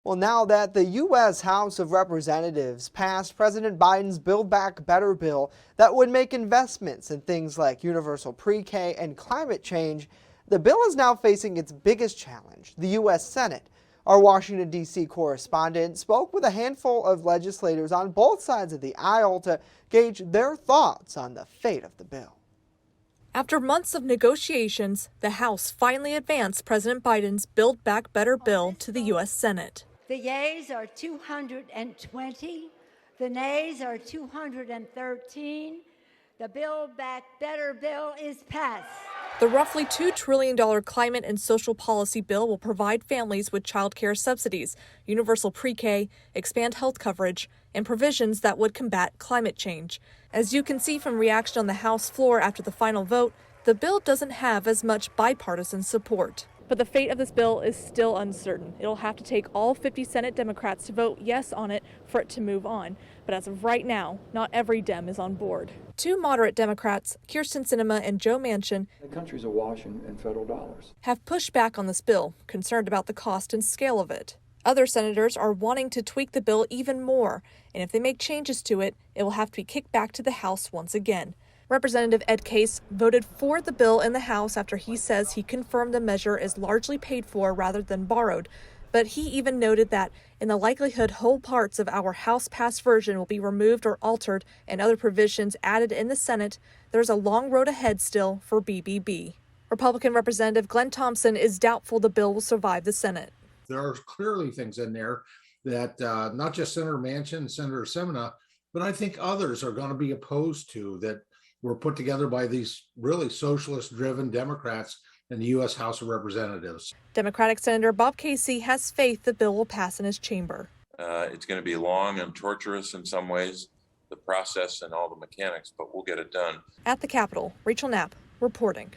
Well, now that the U.S. House of Representatives passed President Biden's Build Back Better bill that would make investments in things like universal pre-K and climate change, the bill is now facing its biggest challenge, the U.S. Senate. Our Washington, D.C. correspondent spoke with a handful of legislators on both sides of the aisle to gauge their thoughts on the fate of the bill. After months of negotiations, the House finally advanced President Biden's Build Back Better bill to the U.S. Senate. The yeas are 220, the nays are 213. The Build Back Better bill is passed. The roughly $2 trillion climate and social policy bill will provide families with child care subsidies, universal pre-K, expand health coverage, and provisions that would combat climate change. As you can see from reaction on the House floor after the final vote, the bill doesn't have as much bipartisan support. But the fate of this bill is still uncertain. It'll have to take all 50 Senate Democrats to vote yes on it for it to move on. But as of right now, not every Dem is on board. Two moderate Democrats, Kyrsten Sinema and Joe Manchin, the country's awash in federal dollars, have pushed back on this bill, concerned about the cost and scale of it. Other senators are wanting to tweak the bill even more, and if they make changes to it, it will have to be kicked back to the House once again. Representative Ed Case voted for the bill in the House after he says he confirmed the measure is largely paid for rather than borrowed. But he even noted that in the likelihood whole parts of our House-passed version will be removed or altered and other provisions added in the Senate, there's a long road ahead still for BBB. Republican Representative Glenn Thompson is doubtful the bill will survive the Senate. There are clearly things in there that not just Senator Manchin, Senator Semina, but I think others are going to be opposed to, that were put together by these really socialist-driven Democrats in the U.S. House of Representatives. Democratic Senator Bob Casey has faith the bill will pass in his chamber. It's going to be long and torturous in some ways, the process and all the mechanics, but we'll get it done. At the Capitol, Rachel Knapp reporting.